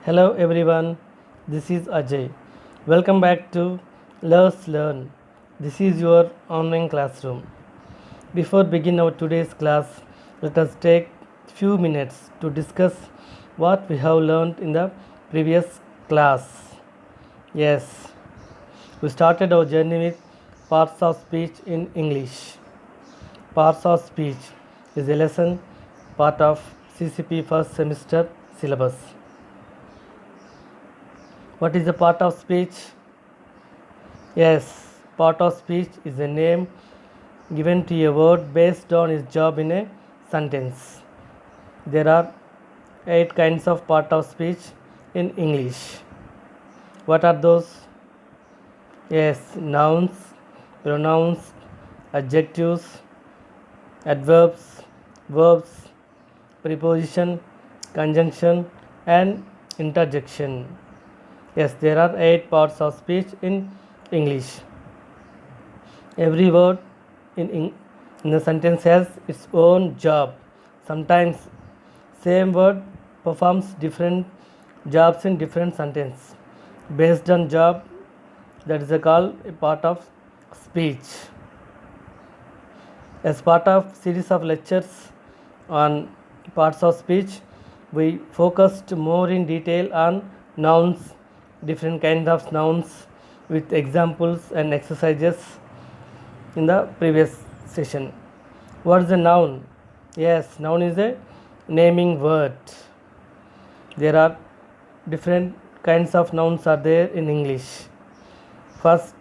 Hello everyone, this is Ajay. Welcome back to Let's Learn. This is your online classroom. Before begin our today's class, let us take few minutes to discuss what we have learned in the previous class. Yes, we started our journey with parts of speech in English. Parts of speech is a lesson part of CCP first semester syllabus. What is a part of speech? Yes, part of speech is a name given to a word based on its job in a sentence. There are 8 kinds of part of speech in English. What are those? Yes, nouns, pronouns, adjectives, adverbs, verbs, preposition, conjunction, and interjection. Yes, there are 8 parts of speech in English. Every word in a sentence has its own job. Sometimes same word performs different jobs in different sentence. Based on job, that is called a part of speech. As part of series of lectures on parts of speech, we focused more in detail on nouns, different kinds of nouns with examples and exercises in the previous session. What is a noun? Yes, noun is a naming word. There are different kinds of nouns are there in English. First,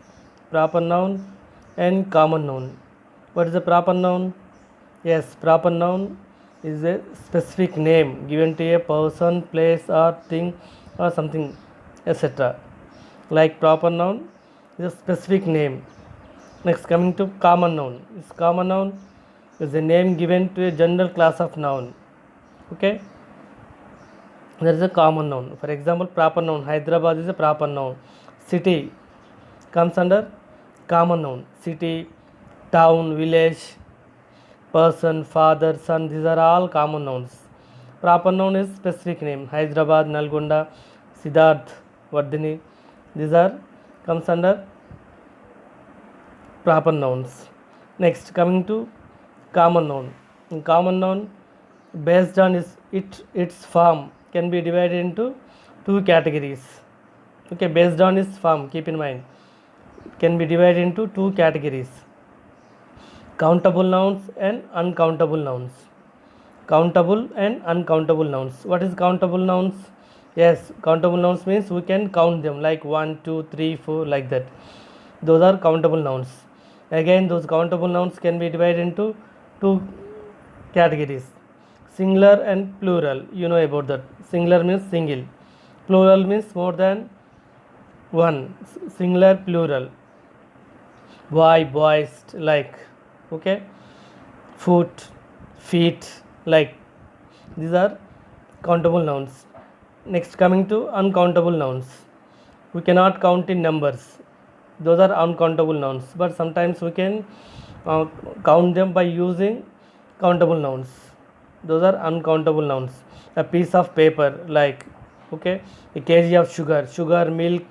proper noun and common noun. What is a proper noun? Yes, proper noun is a specific name given to a person, place, or thing, or something, etc. Like proper noun is a specific name. Next, coming to common noun. This common noun is a name given to a general class of noun. Okay, there is a common noun. For example, proper noun. Hyderabad is a proper noun. City comes under common noun. City, town, village, person, father, son. These are all common nouns. Proper noun is specific name. Hyderabad, Nalgonda, Siddharth, Vardhini. These are comes under proper nouns. Next, coming to common noun. In common noun, based on its form, can be divided into two categories. Okay, based on its form, keep in mind, it can be divided into two categories: countable nouns and uncountable nouns. Countable and uncountable nouns. What is countable nouns? Yes, countable nouns means we can count them like 1, 2, 3, 4, like that. Those are countable nouns. Again, those countable nouns can be divided into two categories: singular and plural. You know about that. Singular means single, plural means more than one. Singular, plural. Boy, boys, like. Okay, foot, feet, like. These are countable nouns. Next, coming to uncountable nouns. We cannot count in numbers. Those are uncountable nouns, but sometimes we can count them by using countable nouns. Those are uncountable nouns. A piece of paper, like, okay, a kg of sugar, milk,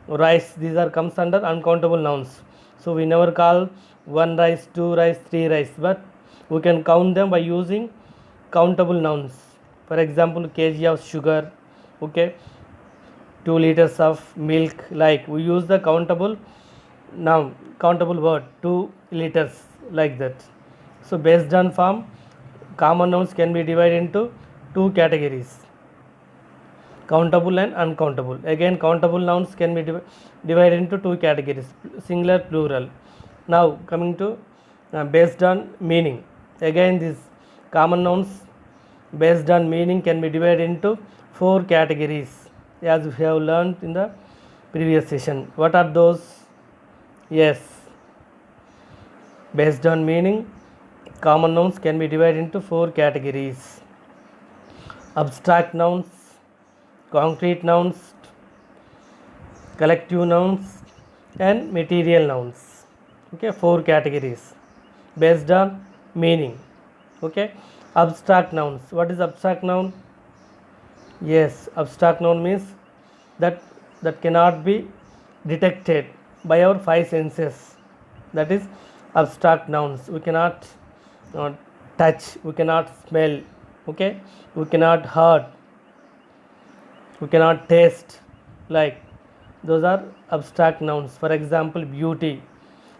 rice. These are comes under uncountable nouns. So we never call one rice, two rice, three rice, but we can count them by using countable nouns. For example, kg of sugar, okay, 2 liters of milk, like we use the countable noun, countable word, 2 liters, like that. So based on form, common nouns can be divided into two categories: countable and uncountable. Again, countable nouns can be divided into two categories: singular, plural. Now coming to based on meaning. Again, these common nouns based on meaning can be divided into four categories, as we have learned in the previous session. What are those? Yes, based on meaning, common nouns can be divided into four categories: abstract nouns, concrete nouns, collective nouns, and material nouns. Okay, four categories based on meaning. Okay, abstract nouns. What is abstract noun? Yes, abstract noun means that that cannot be detected by our five senses. That is abstract nouns. We cannot touch, we cannot smell, okay, we cannot hear, we cannot taste. Like those are abstract nouns. For example, beauty.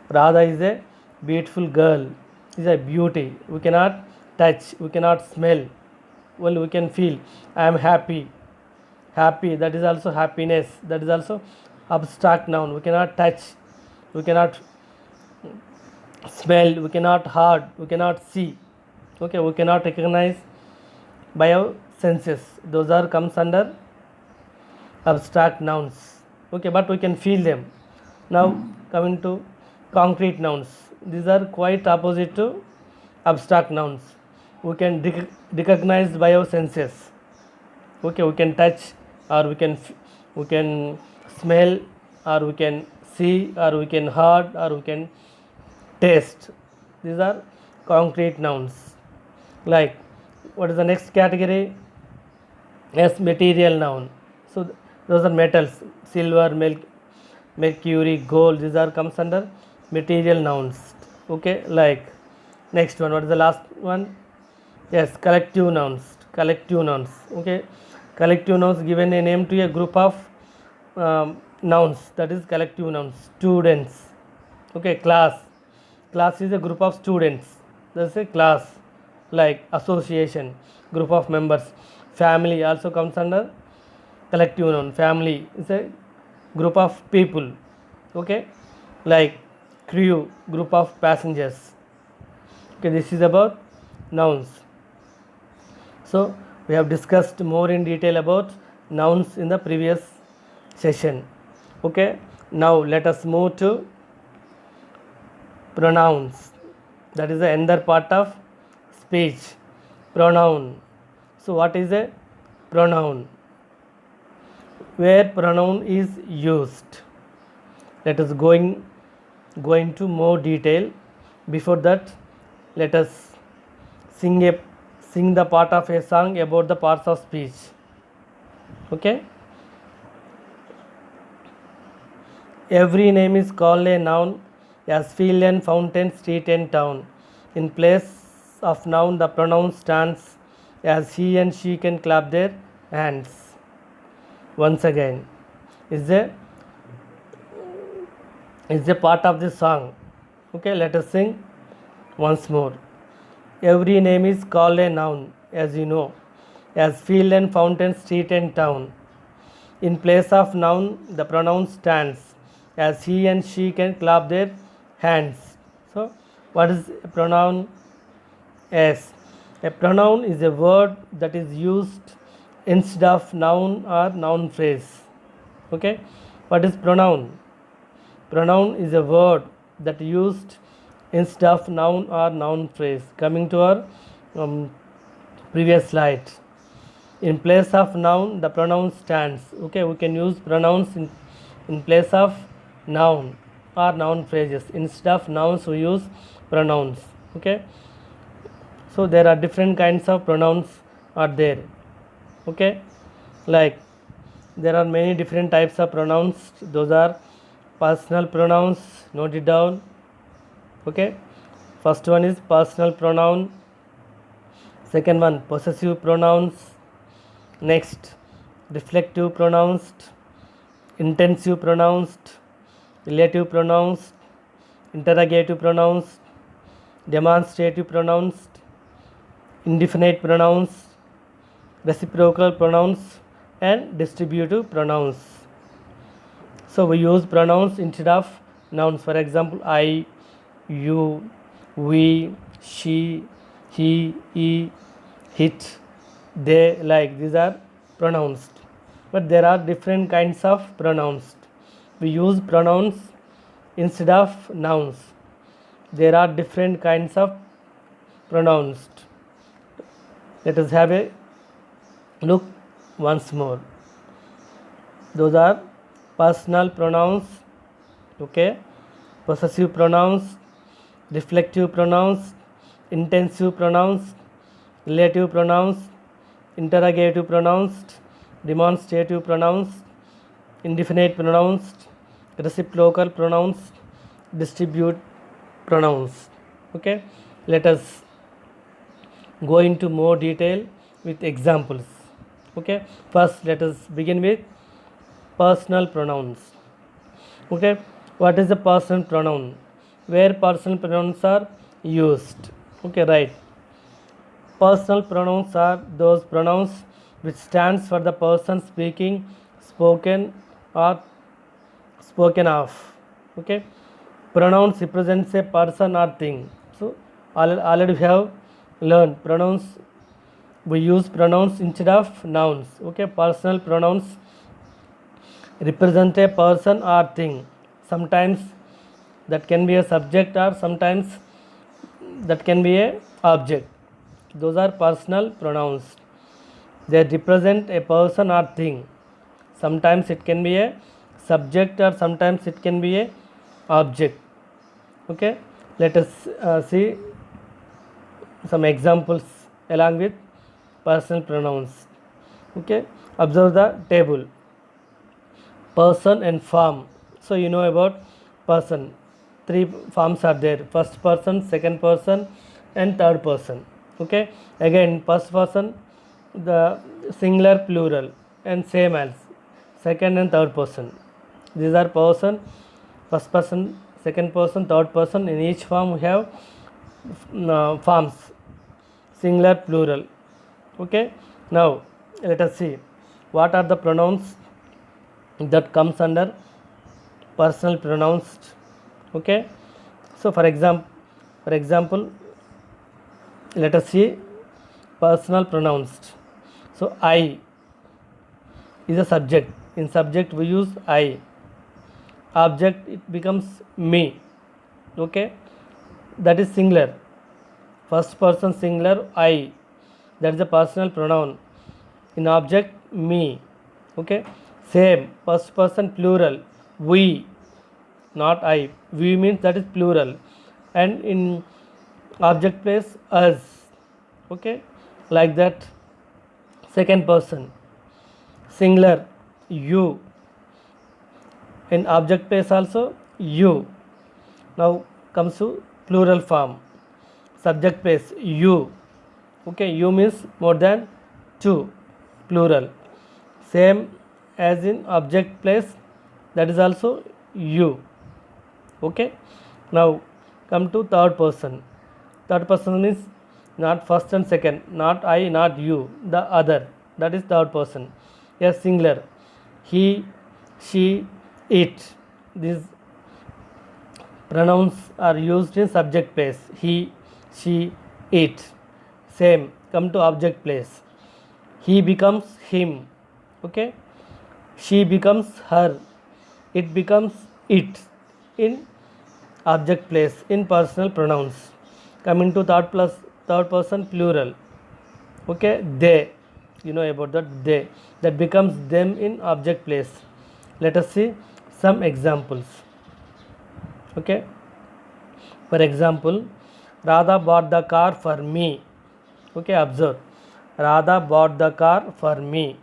Radha is a beautiful girl. Is a beauty. We cannot touch, we cannot smell. Well, we can feel. I am happy. Happy, that is also happiness, that is also abstract noun. We cannot touch, we cannot smell, we cannot hear, we cannot see, okay, we cannot recognize by our senses. Those are comes under abstract nouns, okay, but we can feel them. Now coming to concrete nouns, these are quite opposite to abstract nouns. We can recognize by our senses, okay, we can touch, or we can smell, or we can see, or we can hear, or we can taste. These are concrete nouns. Like what is the next category? Yes, material noun. So those are metals: silver, mercury, gold. These are comes under material nouns, okay. Like next one, what is the last one? Yes, collective nouns. Collective nouns, okay. Collective nouns given a name to a group of nouns, that is collective nouns. Students, okay. Class is a group of students, that's a class. Like association, group of members. Family also comes under collective noun. Family is a group of people, okay. Like crew, group of passengers, okay. This is about nouns. So we have discussed more in detail about nouns in the previous session, okay. Now let us move to pronouns. That is the another part of speech. Pronoun. So what is a pronoun? Where pronoun is used. Let us go into more detail. Before that, let us sing the part of a song about the parts of speech, okay. Every name is called a noun, as field and fountain, street and town. In place of noun, the pronoun stands, as he and she can clap their hands. Once again, is a part of the song, okay. Let us sing once more. Every name is called a noun, as you know, as field and fountain, street and town. In place of noun, the pronoun stands, as he and she can clap their hands. So, what is a pronoun? Yes, a pronoun is a word that is used instead of noun or noun phrase. Okay, what is pronoun? Pronoun is a word that used instead of noun or noun phrase. Coming to our previous slide. In place of noun, the pronoun stands. Okay, we can use pronouns in place of noun or noun phrases. Instead of nouns, we use pronouns. Okay, so there are different kinds of pronouns are there. Okay, like there are many different types of pronouns. Those are personal pronouns. Note it down. Okay, first one is personal pronoun. Second one, possessive pronouns. Next, reflective pronouns, intensive pronouns, relative pronouns, interrogative pronouns, demonstrative pronouns, indefinite pronouns, reciprocal pronouns, and distributive pronouns. So we use pronouns instead of nouns. For example, I, you, we, she, he, it, they, like. These are pronouns. But there are different kinds of pronouns. We use pronouns instead of nouns. There are different kinds of pronouns. Let us have a look once more. Those are personal pronouns, okay, possessive pronouns, reflective pronouns, intensive pronouns, relative pronouns, interrogative pronouns, demonstrative pronouns, indefinite pronouns, reciprocal pronouns, distribute pronouns. Okay, let us go into more detail with examples. Okay, first let us begin with personal pronouns. Okay, what is a personal pronoun? Where personal pronouns are used. Okay, right. Personal pronouns are those pronouns which stands for the person speaking, spoken, or spoken of. Okay, pronouns represents a person or thing. So already we have learned pronouns. We use pronouns instead of nouns. Okay, personal pronouns represent a person or thing. Sometimes that can be a subject or sometimes that can be a object. Those are personal pronouns. They represent a person or thing. Sometimes it can be a subject or sometimes it can be a object. Okay, let us see some examples along with personal pronouns. Okay, observe the table. Person and form. So you know about person. Three forms are there: first person, second person, and third person. Okay, again first person, the singular, plural, and same as second and third person. These are person, first person, second person, third person. In each form we have forms, singular, plural. Okay, now let us see what are the pronouns that comes under personal pronouns. Okay, so for example let us see personal pronouns. So I is a subject. In subject we use I. Object it becomes me. Okay, that is singular. First person singular I, that is a personal pronoun. In object me. Okay, same first person plural we, not I. We means that is plural, and in object place us. Okay, like that. Second person singular you, in object place also you. Now comes to plural form, subject place you. Okay, you means more than two, plural. Same as in object place, that is also you. Okay, now come to third person. Third person means not first and second, not I, not you, the other. That is third person. Yes, singular. He, she, it. These pronouns are used in subject place. He, she, it. Same. Come to object place. He becomes him. Okay. She becomes her. It becomes it. In object place, in personal pronouns. Coming to third person plural. Okay, they. You know about that, they. That becomes them in object place. Let us see some examples. Okay, for example, Radha bought the car for me. Okay, observe. Radha bought the car for me.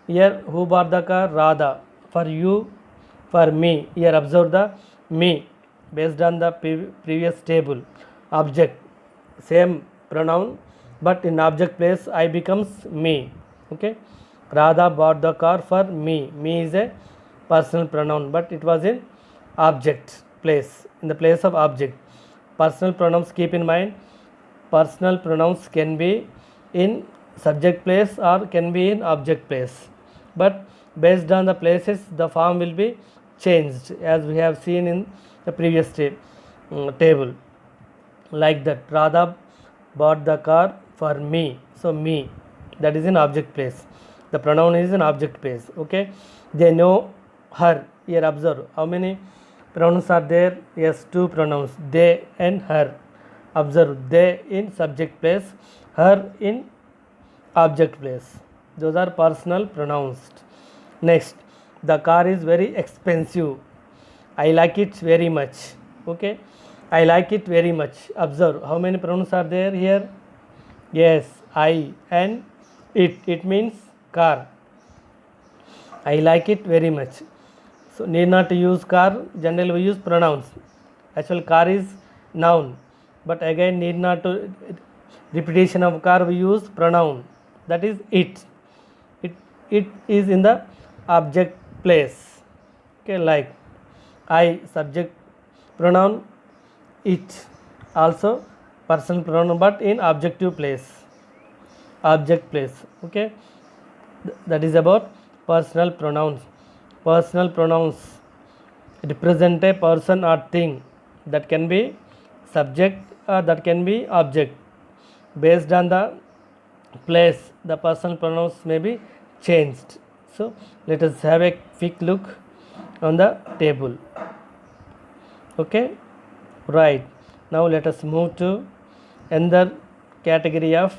Here, who bought the car? Radha. For you, for me. Here, observe the me based on the previous table. Object, same pronoun, but in object place, I becomes me. Okay, Radha bought the car for me. Me is a personal pronoun, but it was in object place, in the place of object. Personal pronouns, keep in mind, personal pronouns can be in subject place or can be in object place, but based on the places the form will be changed, as we have seen in the previous table. Like that, Radha bought the car for me. So me, that is in object place. The pronoun is in object place. Okay, they know her. Here observe how many pronouns are there. Yes, two pronouns, they and her. Observe, they in subject place, her in object place. Those are personal pronouns. Next, the car is very expensive. I like it very much. Okay, I like it very much. Observe how many pronouns are there here. Yes, I and it. It means car. I like it very much. So need not to use car, generally we use pronouns. Actual car is noun, but again need not to repetition of car we use pronoun, that is it. It is in the object place. Okay, like I subject pronoun, it also personal pronoun but in objective place, object place. Okay, that is about personal pronouns. Personal pronouns represent a person or thing that can be subject or that can be object. Based on the place, the personal pronouns may be changed. So let us have a quick look on the table. Okay, right. Now let us move to another category of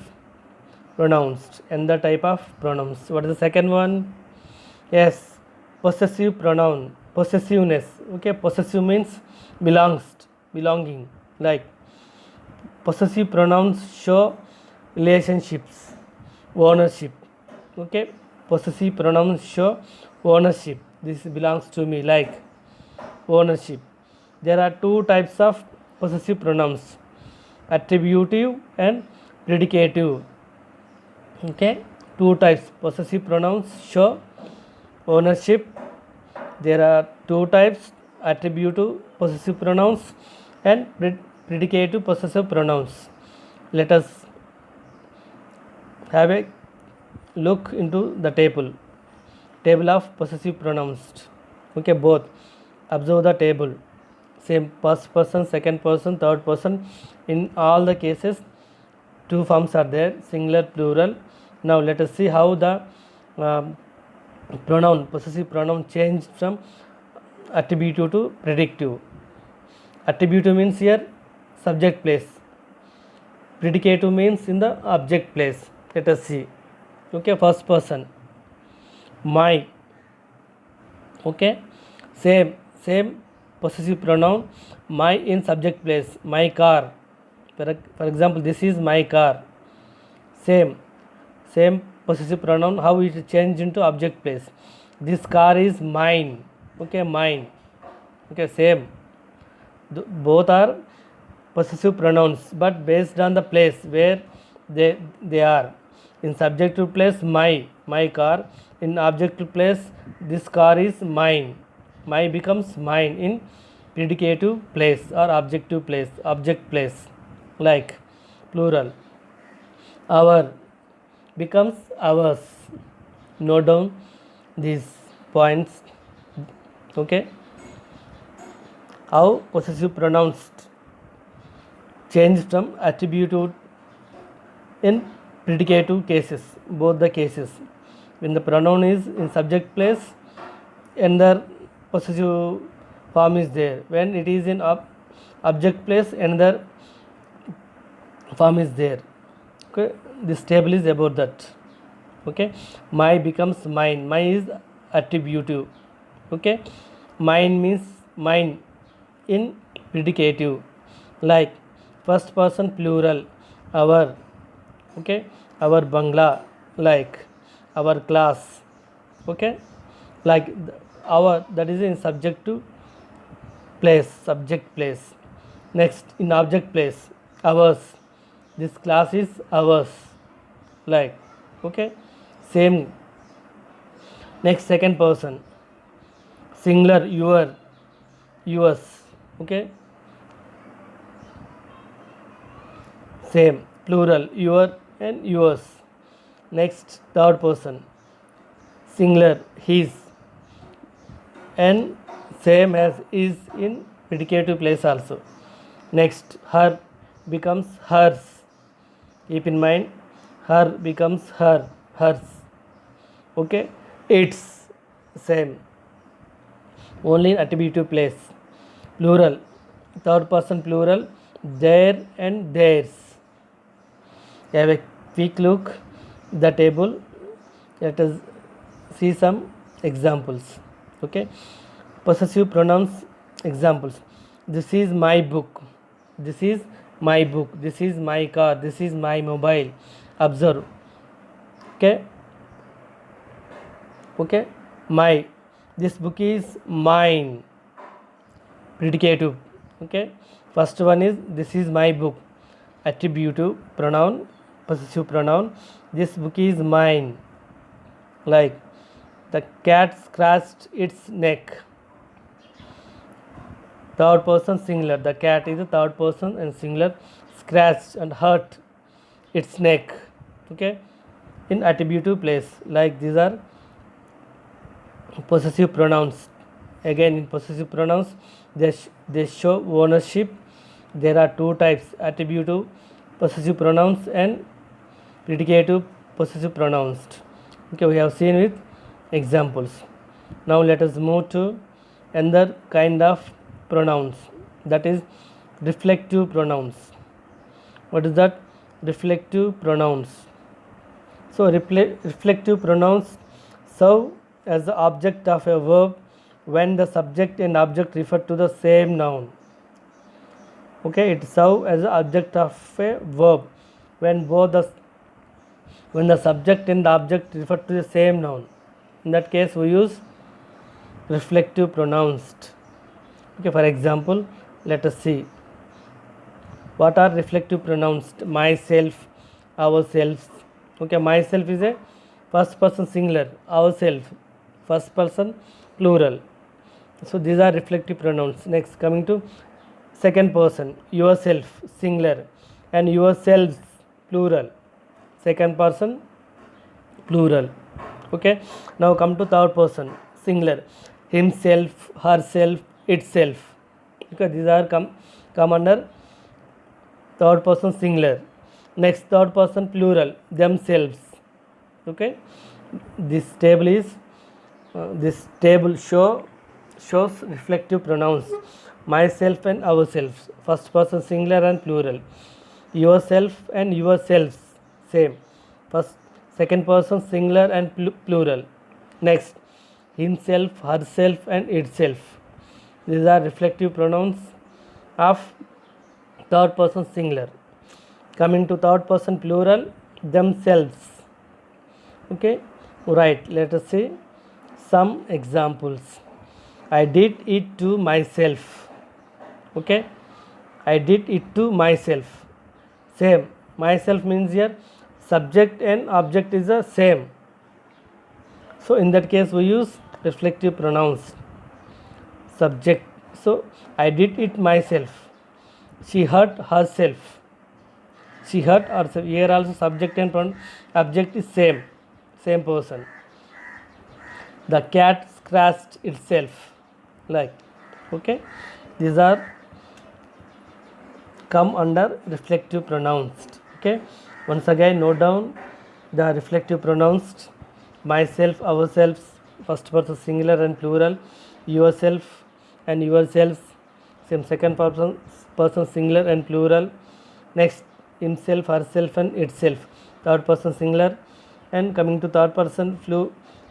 pronouns, another type of pronouns. What is the second one? Yes, possessive pronoun, possessiveness. Okay, possessive means belongs, belonging. Like possessive pronouns show relationships, ownership. Okay, possessive pronouns show ownership. This belongs to me, like ownership. There are two types of possessive pronouns, attributive and predicative. Okay, two types. Possessive pronouns show ownership. There are two types, attributive possessive pronouns and predicative possessive pronouns. Let us have a look into the table of possessive pronouns. Okay, both. Observe the table. Same first person, second person, third person. In all the cases, two forms are there, singular, plural. Now let us see how the pronoun, possessive pronoun changed from attributive to predictive. Attributive means here subject place. Predicative means in the object place. Let us see. Okay, first person, my. Okay, same possessive pronoun, my in subject place, my car. For example, this is my car. Same possessive pronoun, how it changed into object place. This car is mine. Okay, mine. Okay, same. Both are possessive pronouns, but based on the place where they are. In subjective place, my car. In objective place, this car is mine. My becomes mine in predicative place or objective place, object place. Like plural, our becomes ours. Note down these points. Okay, how possessive pronouns change from attributive in predicative cases, both the cases. When the pronoun is in subject place, another possessive form is there. When it is in object place, another form is there. Okay, this table is about that. Okay, my becomes mine. My is attributive. Okay, mine means mine in predicative. Like first person plural, our. Okay, our bangla, like our class. Okay, like our, that is in subjective place, subject place. Next, in object place, ours, this class is ours, like. Okay, same. Next, second person, singular, your, yours. Okay, same, plural, your and yours. Next, third person, singular, his, and same as is in predicative place also. Next, her becomes hers. Keep in mind, her becomes her, hers. Okay, it's same, only in attributive place. Plural, third person plural, their and theirs. Have a quick look the table. Let us see some examples. Okay, possessive pronouns examples. This is my book. This is my book. This is my car. This is my mobile. Observe. Okay. Okay. My, this book is mine, predicative. Okay, first one is this is my book, attributive pronoun, possessive pronoun. This book is mine. Like the cat scratched its neck. Third person singular. The cat is a third person and singular. Scratched and hurt its neck. Okay, in attributive place. Like these are possessive pronouns. Again, in possessive pronouns, they show ownership. There are two types: attributive possessive pronouns and predicative possessive pronouns. Okay, we have seen with examples. Now let us move to another kind of pronouns, that is reflective pronouns. What is that? Reflective pronouns. So reflective pronouns serve as the object of a verb when the subject and object refer to the same noun. Okay, it serves as the object of a verb when the subject and the object refer to the same noun. In that case, we use reflective pronouns. Okay, for example, let us see what are reflective pronouns. Myself, ourselves. Okay, myself is a first person singular, ourself first person plural. So these are reflective pronouns. Next, coming to second person, yourself singular and yourselves plural, second person plural. Okay, now come to third person singular, himself, herself, itself. Okay, these are come under third person singular. Next, third person plural, themselves. Okay, this table shows reflective pronouns, myself and ourselves, first person singular and plural, yourself and yourselves, same, first second person singular and plural. Next, himself, herself and itself. These are reflective pronouns of third person singular. Coming to third person plural, themselves. Okay, right, let us see some examples. I did it to myself. Okay, I did it to myself. Same, myself means here subject and object is the same. So in that case we use reflective pronouns. Subject, so I did it myself. She hurt herself. She hurt herself. Here also subject and object is same person. The cat scratched itself. Like, okay, these are come under reflective pronouns. Okay, once again note down the reflective pronouns: myself, ourselves, first person singular and plural, yourself and yourselves, same second person singular and plural. Next, himself, herself and itself, third person singular, and coming to third person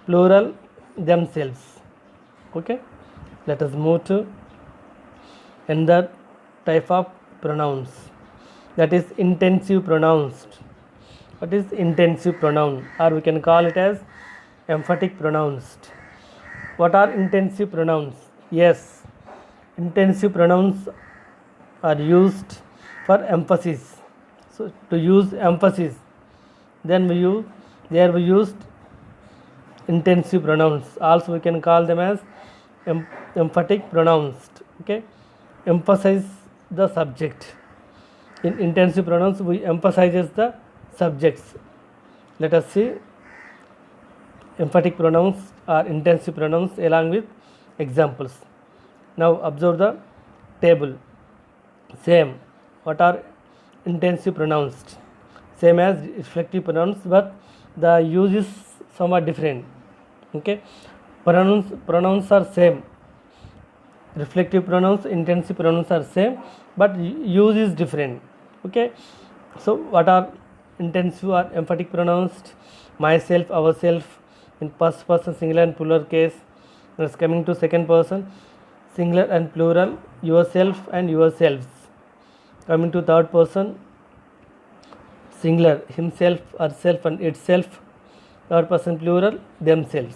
plural, themselves. Okay, let us move to another type of pronouns, that is intensive pronouns. What is intensive pronoun, or we can call it as emphatic pronouns? What are intensive pronouns? Yes, intensive pronouns are used for emphasis. So to use emphasis, then we used intensive pronouns. Also we can call them as emphatic pronouns. Okay, emphasize the subject. In intensive pronouns we emphasizes the subjects. Let us see emphatic pronouns or intensive pronouns along with examples. Now observe the table. Same, what are intensive pronouns? Same as reflective pronouns, but the use is somewhat different. Okay, pronouns are same. Reflective pronouns, intensive pronouns are same, but use is different. Okay, so what are intensive or emphatic pronouns? Myself, ourself in first person singular and plural case. Next, coming to second person singular and plural, yourself and yourselves. Coming to third person singular, himself, herself and itself, third person plural, themselves.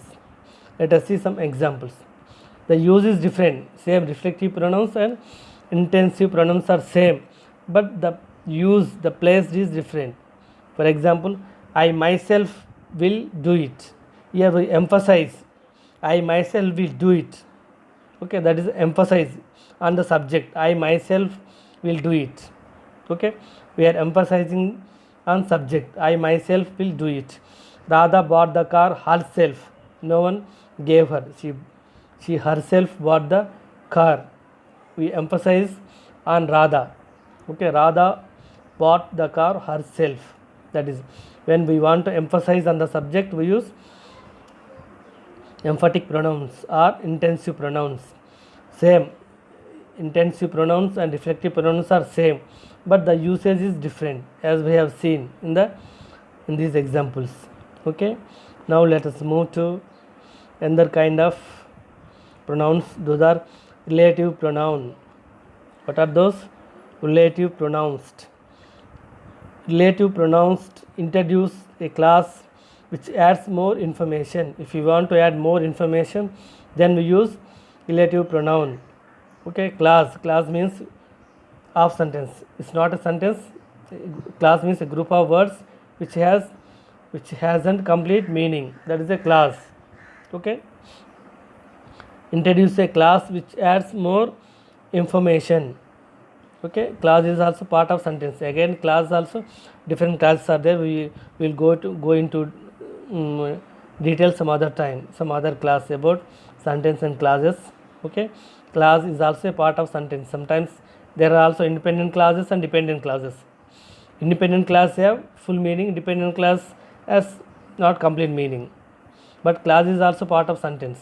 Let us see some examples. The use is different. Same reflective pronouns and intensive pronouns are same, but the use, the place is different. For example, I myself will do it. Here we emphasize, I myself will do it. Okay, that is emphasize on the subject. I myself will do it. Okay, we are emphasizing on subject. I myself will do it. Radha bought the car herself. No one gave her. She herself bought the car. We emphasize on Radha. Okay, Radha bought the car herself. That is, when we want to emphasize on the subject, we use emphatic pronouns or intensive pronouns. Same, intensive pronouns and reflective pronouns are same, but the usage is different, as we have seen in these examples. Okay, now let us move to another kind of pronouns. Those are relative pronoun. What are those? Relative pronouns. Relative pronouns introduce a class which adds more information. If you want to add more information, then we use relative pronoun. Okay, class means half sentence. It's not a sentence. Class means a group of words which hasn't complete meaning. That is a class. Okay, introduce a class which adds more information. Okay, class is also part of sentence. Again, class also different classes are there. We will go into details some other time, some other class about sentence and clauses. Okay, class is also a part of sentence. Sometimes there are also independent clauses and dependent clauses. Independent class have full meaning, dependent class has not complete meaning, but class is also part of sentence.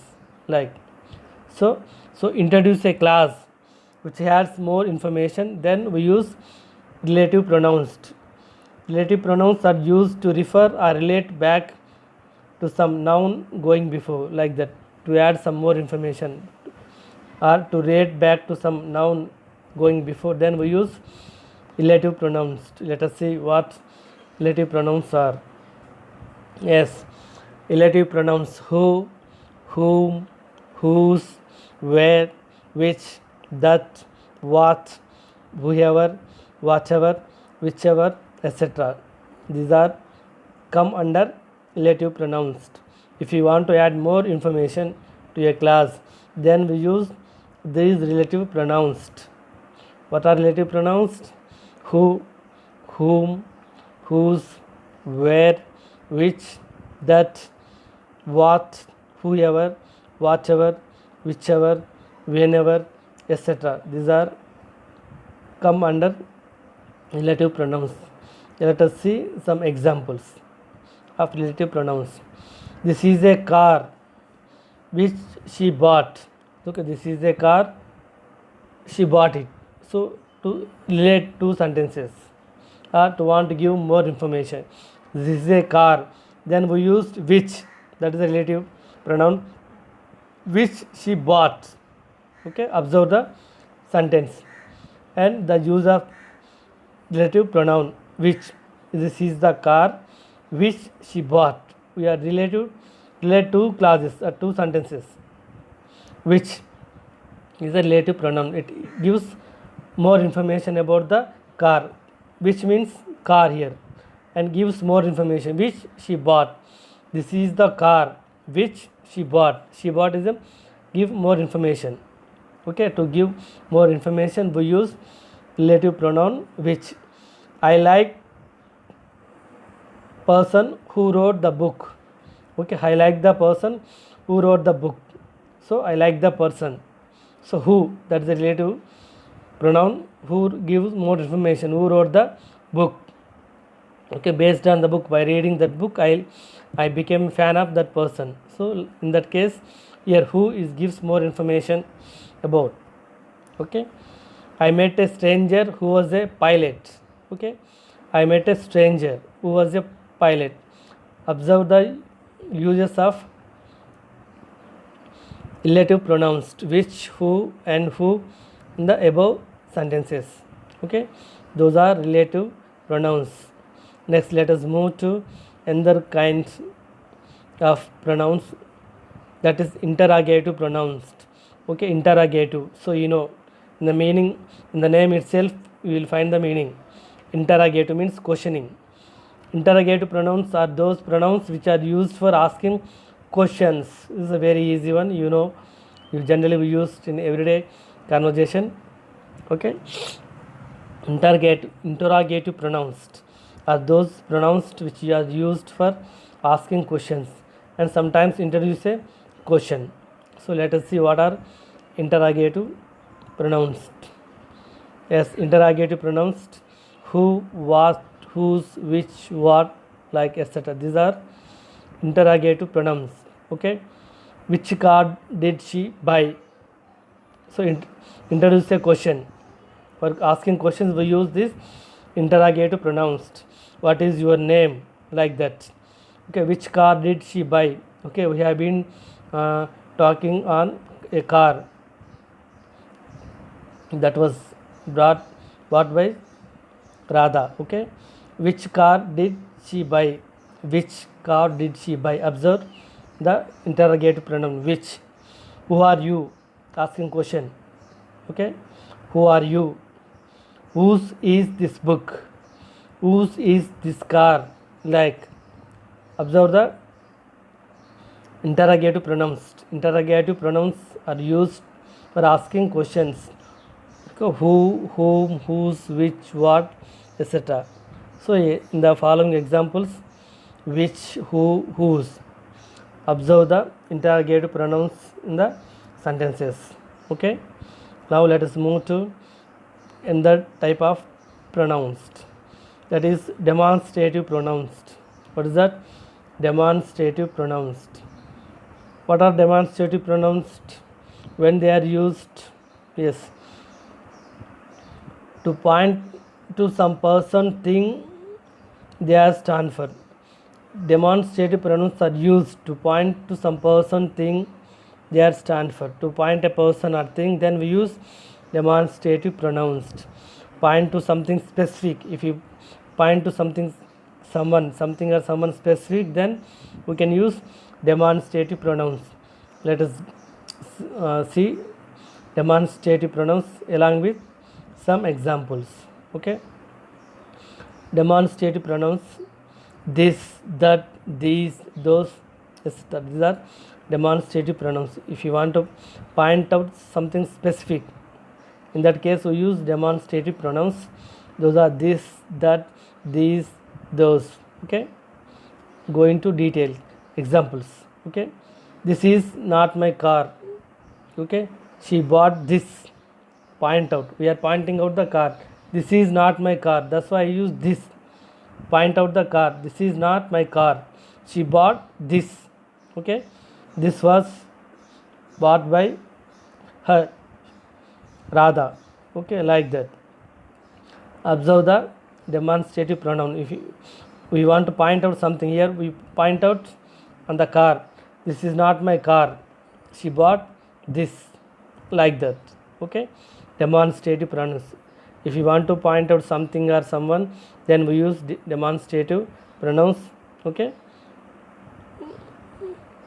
Like so introduce a class which has more information, then we use relative pronouns. Relative pronouns are used to refer or relate back to some noun going before, like that, to add some more information or to relate back to some noun going before, then we use relative pronouns. Let us see what relative pronouns are. Yes, relative pronouns: who, whom, whose, where, which, that, what, whoever, whatever, whichever, etc. These are come under relative pronouns. If you want to add more information to a class, then we use these relative pronouns. What are relative pronouns? Who, whom, whose, where, which, that, what, whoever, whatever, whichever, whenever, etc. These are come under relative pronouns. Let us see some examples of relative pronouns. This is a car which she bought. Okay, this is a car, she bought it. So to relate two sentences or to want to give more information, this is a car, then we used which, that is a relative pronoun, which she bought. Okay, observe the sentence and the use of relative pronoun which. This is the car which she bought. We are relate two clauses or two sentences. Which is a relative pronoun. It gives more information about the car. Which means car here, and gives more information. Which she bought. This is the car which she bought. She bought is a give more information. Okay, to give more information we use relative pronoun which. I like person who wrote the book. Okay, I like the person who wrote the book. So I like the person. So who, that is a relative pronoun who gives more information, who wrote the book. Okay, based on the book, by reading that book I became a fan of that person. So in that case here who is gives more information about. Okay, I met a stranger who was a pilot. Okay, I met a stranger who was a pilot. Observe the uses of relative pronouns which, who and who in the above sentences. Okay, those are relative pronouns. Next, let us move to another kinds of pronouns. that is interrogative pronounced. Okay, interrogative. So you know, in the meaning, in the name itself you will find the meaning. Interrogative means questioning. Interrogative pronouns are those pronouns which are used for asking questions. This is a very easy one, you know, you generally we used in everyday conversation. Okay, interrogative pronouns are those pronouns which are used for asking questions and sometimes introduce a question. So let us see what are interrogative pronouns. Yes, interrogative pronouns: who, what, whose, which, what, like, etc. These are interrogative pronouns. Okay, which card did she buy? So introduce a question. For asking questions we use this interrogative pronouns. What is your name? Like that. Okay, which car did she buy? Okay, we have been talking on a car that was bought by Radha. Okay, which car did she buy? Which car did she buy? Observe the interrogative pronoun which. Who are you? Asking question. Okay, who are you? Whose is this book? Whose is this car? Like, observe the interrogative pronouns. Interrogative pronouns are used for asking questions. Okay, who, whom, whose, which, what, etc. So in the following examples, which, who, whose, observe the interrogative pronouns in the sentences. Okay, now let us move to another type of pronouns, that is demonstrative pronouns. What is that? Demonstrative pronouns. What are demonstrative pronouns? When they are used, yes, to point to some person, thing, they are stand for. Demonstrative pronouns are used to point to some person, thing, they are stand for. To point a person or thing, then we use demonstrative pronouns. Point to something specific. If you point to something, someone, something or someone specific, then we can use demonstrative pronouns. Let us see demonstrative pronouns along with some examples. Okay, demonstrative pronouns: this, that, these, those, etc. These are demonstrative pronouns. If you want to point out something specific, in that case we use demonstrative pronouns. Those are this, that, these, those. Okay, go into detail examples. Okay, this is not my car. Okay, she bought this. Point out, we are pointing out the car. This is not my car, that's why I use this. Point out the car. This is not my car, she bought this. Okay, this was bought by her, Radha. Okay, like that. Observe the demonstrative pronoun. If we want to point out something, here we point out on the car. This is not my car, she bought this. Like that. Okay, demonstrative pronouns. If you want to point out something or someone, then we use demonstrative pronouns. Okay,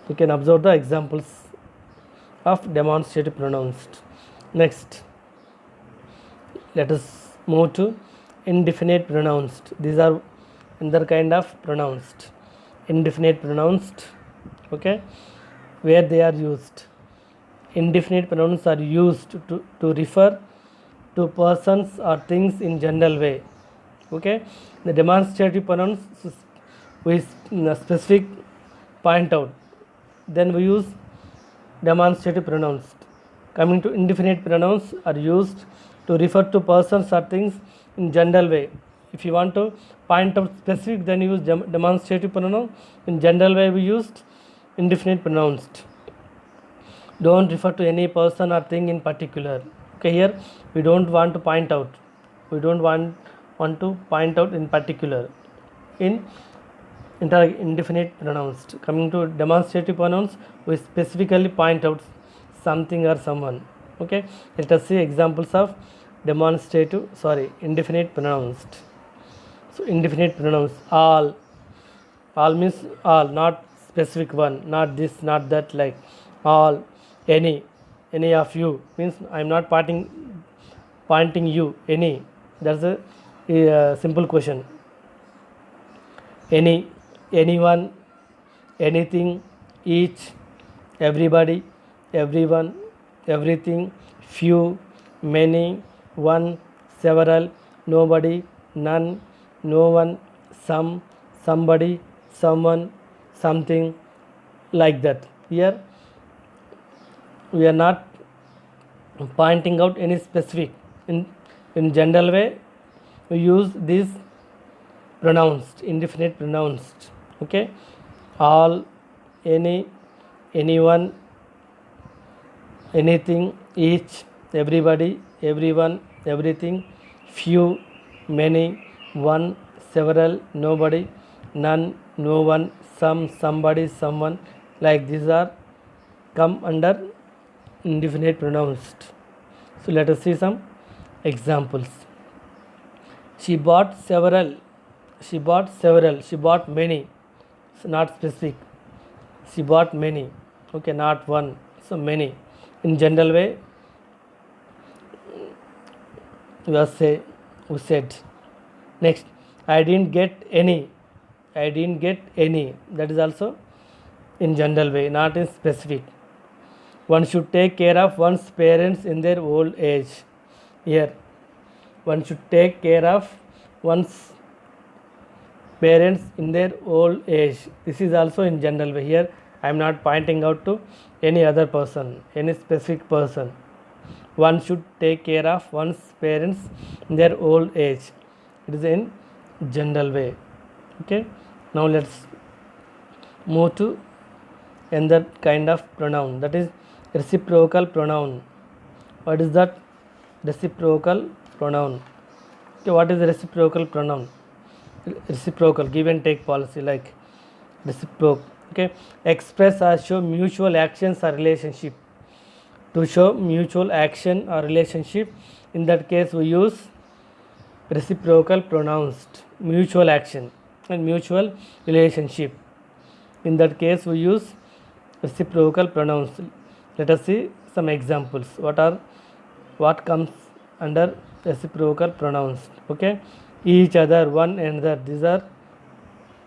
you can observe the examples of demonstrative pronouns. Next, let us move to indefinite pronouns. These are another kind of pronouns. Indefinite pronouns. Okay, where they are used. Indefinite pronouns are used to refer to persons or things in general way. Okay, the demonstrative pronouns with specific point out, then we use demonstrative pronouns. Coming to indefinite pronouns are used to refer to persons or things in general way. If you want to point out specific, then use demonstrative pronoun. In general way we used indefinite pronouns. Don't refer to any person or thing in particular. Okay, here we don't want to point out, we don't want to point out in particular in indefinite pronouns. Coming to demonstrative pronouns, we specifically point out something or someone. Okay, let us see examples of indefinite pronouns. So indefinite pronouns: all means all, not specific one, not this, not that, like. all, any of you means I am not pointing you, any. That's a simple question. Any, anyone, anything, each, everybody, everyone, everything, few, many, one, several, nobody, none, no one, some, somebody, someone, something, like that. Here we are not pointing out any specific. In general way, we use these pronounced, indefinite pronounced. Okay, all, any, anyone, anything, each, everybody, everyone, everything, few, many, one, several, nobody, none, no one, some, somebody, someone, like these are come under indefinite pronounced. So let us see some examples. She bought several, she bought several, she bought many. So not specific. She bought many. Okay, not one. So many. In general way, we said. Next, I didn't get any. I didn't get any. That is also in general way, not in specific. One should take care of one's parents in their old age. Here, one should take care of one's parents in their old age. This is also in general way. Here, I am not pointing out to any other person, any specific person. One should take care of one's parents in their old age. It is in general way. Okay. Now let's move to another kind of pronoun, that is reciprocal pronoun. What is that? Reciprocal pronoun. Okay, what is the reciprocal pronoun? Reciprocal, give and take policy, like reciprocal. Okay, express or show mutual actions or relationship. To show mutual action or relationship, in that case we use reciprocal pronouns. Mutual action and mutual relationship, in that case we use reciprocal pronouns. Let us see some examples. What comes under reciprocal pronouns? Okay, each other, one another, these are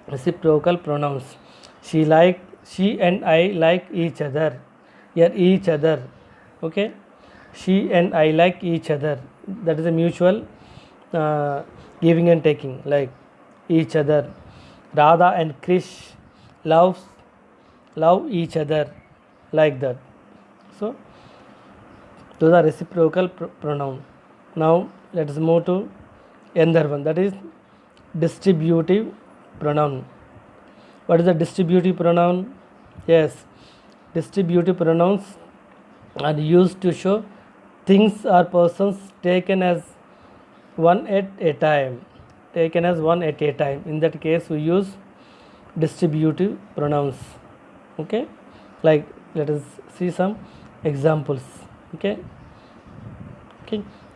reciprocal pronouns. She and I like each other. Here each other. Okay, she and I like each other. That is a mutual giving and taking, like each other. Radha and Krish love each other, like that. So those are reciprocal pronoun. Now let us move to another one, that is distributive pronoun. What is the distributive pronoun? Yes, distributive pronouns are used to show things or persons taken as one at a time. Taken as one at a time. In that case, we use distributive pronouns. Okay, like let us see some examples. Okay,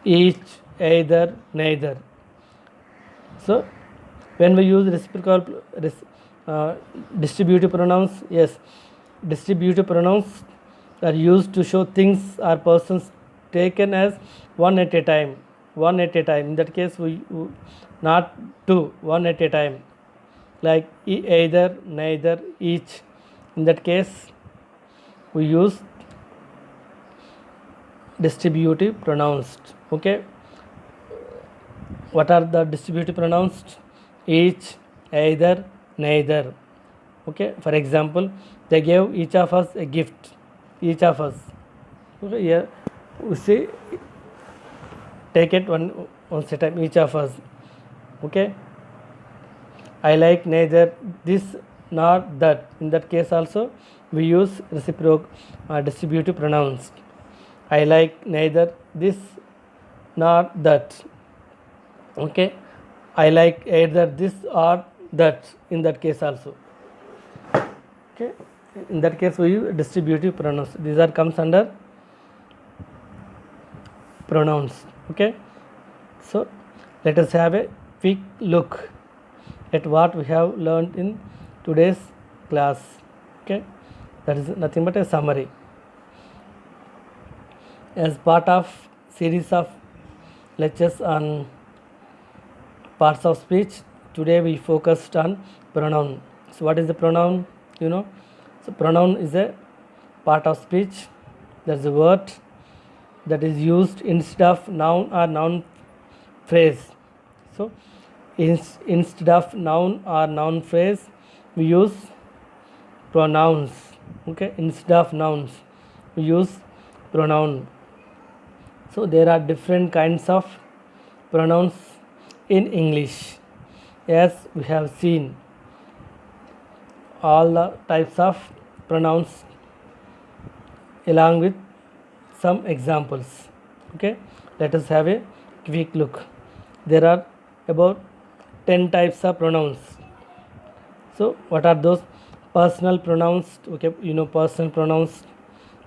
each, either, neither. So when we use reciprocal distributive pronouns, yes, distributive pronouns are used to show things or persons taken as one at a time. One at a time. In that case, we not two, one at a time. Like either, neither, each. In that case, we use distributive pronouns. Okay. What are the distributive pronouns? Each, either, neither. Okay. For example, they gave each of us a gift. Each of us. Okay. Here we say take it once a time. Each of us. Okay. I like neither this nor that. In that case also we use reciprocal distributive pronouns. I like neither this nor that. Okay, I like either this or that. In that case also. Okay, in that case we use distributive pronouns. These are comes under pronouns. Okay, so let us have a quick look at what we have learned in today's class. Okay, that is nothing but a summary. As part of series of lectures on parts of speech, today we focused on pronoun. So what is the pronoun? You know, so pronoun is a part of speech. That's a word that is used instead of noun or noun phrase. So instead of noun or noun phrase, we use pronouns. Okay, instead of nouns, we use pronoun. So there are different kinds of pronouns in English. As we have seen all the types of pronouns along with some examples. Okay, let us have a quick look. There are about 10 types of pronouns. So what are those? Personal pronouns. Okay, you know, personal pronouns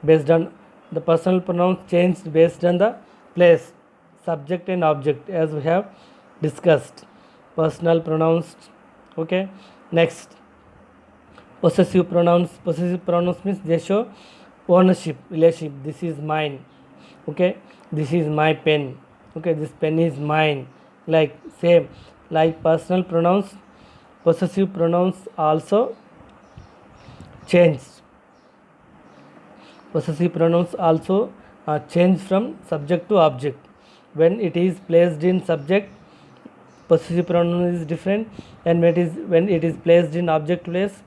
based on the personal pronouns changed based on the place, subject and object, as we have discussed. Personal pronouns. Okay, next, possessive pronouns. Possessive pronouns means they show ownership, relationship. This is mine. Okay, this is my pen. Okay, this pen is mine. Like same, like personal pronouns, possessive pronouns also change. Possessive pronouns also change from subject to object. When it is placed in subject, possessive pronoun is different, and when it is placed in object place,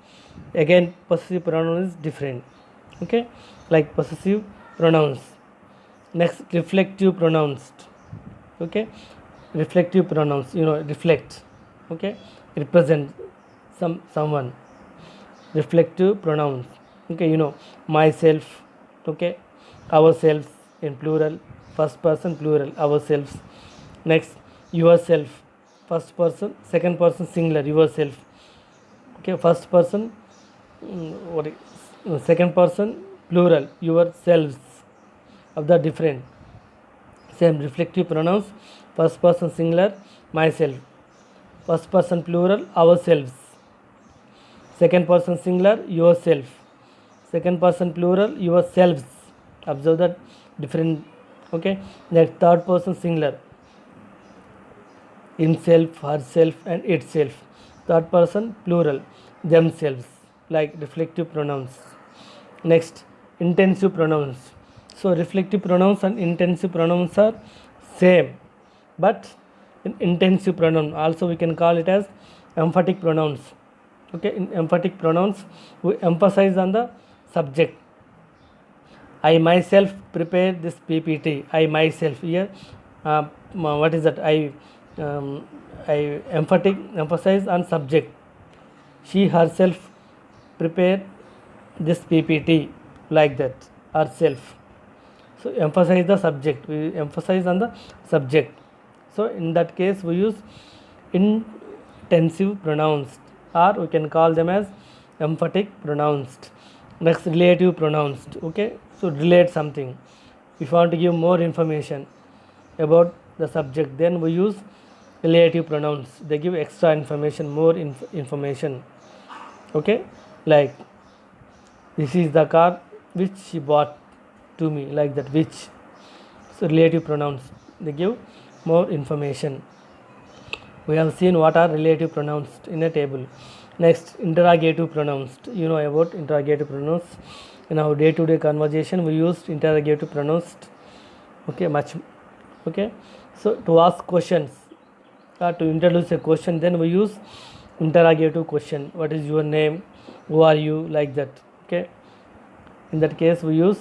again possessive pronoun is different. Okay, like possessive pronouns. Next, reflective pronouns. Okay, reflective pronouns, you know, reflect. Okay, represent someone. Reflective pronouns. Okay, you know, myself. Okay, ourselves in plural, first person plural, ourselves. Next, yourself, first person, second person singular, yourself. Okay, first person, second person plural, yourselves, of the different. Same, reflective pronouns, first person singular, myself, first person plural, ourselves, second person singular, yourself, second person plural, yourselves. Observe that different. Okay, next, third person singular, himself, herself, and itself. Third person plural, themselves, like reflective pronouns. Next, intensive pronouns. So reflective pronouns and intensive pronouns are same, but in intensive pronoun also we can call it as emphatic pronouns. Okay, in emphatic pronouns we emphasize on the subject. I myself prepare this PPT. I myself here. What is that? I emphasize on subject. She herself prepare this PPT, like that, herself. So emphasize the subject. We emphasize on the subject. So in that case we use intensive pronouns, or we can call them as emphatic pronouns. Next, relative pronouns. Okay, so relate something. If you want to give more information about the subject, then we use relative pronouns. They give extra information, more information. Okay, like this is the car which she bought to me, like that, which. So relative pronouns, they give more information. We have seen what are relative pronouns in a table. Next, interrogative pronouns. You know about interrogative pronouns. In our day-to-day conversation, we use interrogative pronouns. Okay, much. Okay, so to ask questions or to introduce a question, then we use interrogative question. What is your name? Who are you? Like that. Okay, in that case, we use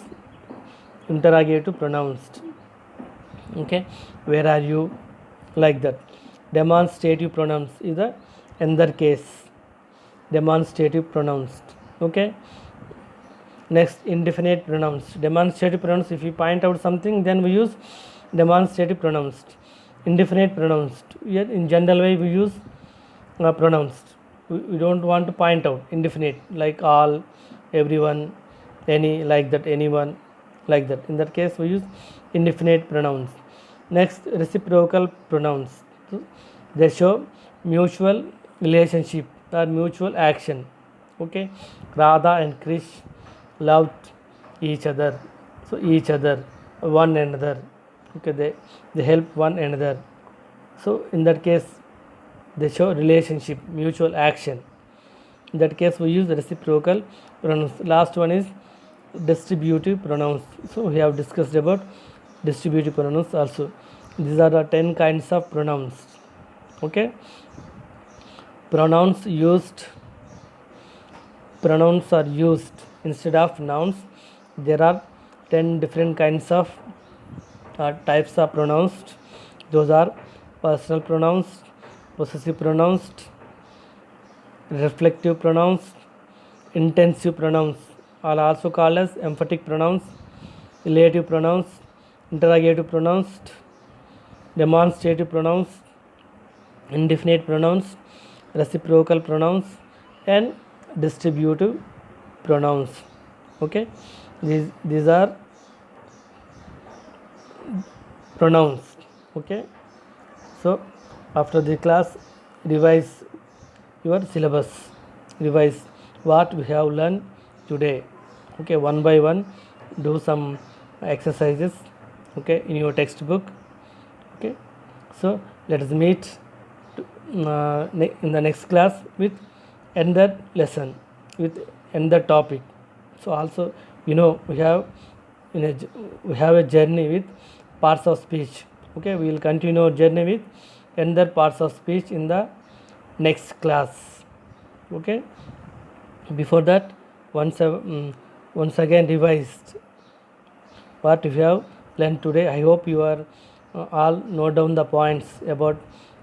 interrogative pronouns. Okay, where are you? Like that. Demonstrative pronouns is the another case. Demonstrative pronouns. Okay, next, indefinite pronouns. Demonstrative pronouns, if you point out something, then we use demonstrative pronouns. Indefinite pronouns, here in general way we use pronouns. We don't want to point out. Indefinite, like all, everyone, any, like that, anyone, like that. In that case we use indefinite pronouns. Next, reciprocal pronouns. They show mutual relationship or mutual action. Okay, Radha and Krish loved each other. So each other. one another. Okay, they help one another. So in that case they show relationship, mutual action. In that case we use reciprocal pronouns. Last one is distributive pronouns. So we have discussed about distributive pronouns also. These are the 10 kinds of pronouns. Okay, pronouns are used instead of nouns. There are 10 different kinds of types of pronouns. Those are personal pronouns, possessive pronouns, reflective pronouns, intensive pronouns are also called as emphatic pronouns, relative pronouns, interrogative pronouns, demonstrative pronouns, indefinite pronouns, reciprocal pronouns, and distributive pronouns. Okay, these are pronouns. Okay, so after the class, revise your syllabus, revise what we have learned today. Okay, one by one do some exercises, okay, in your textbook. Okay, so let us meet in the next class with another lesson, with another topic. So also we have we have a journey with parts of speech. Okay, we will continue our journey with another parts of speech in the next class. Okay, before that once again revised what we have learned today. I hope you are all note down the points about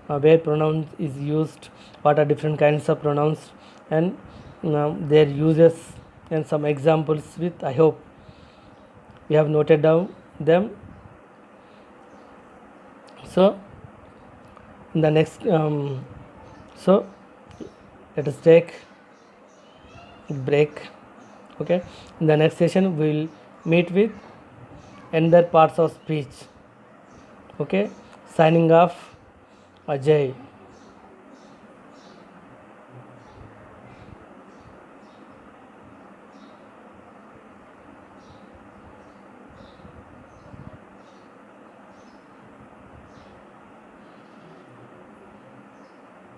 where pronouns is used, what are different kinds of pronouns, and their uses, and some examples with. I hope you have noted down them. So in the next so let us take break. Okay, in the next session we will meet with another parts of speech. Okay, signing off, Ajay.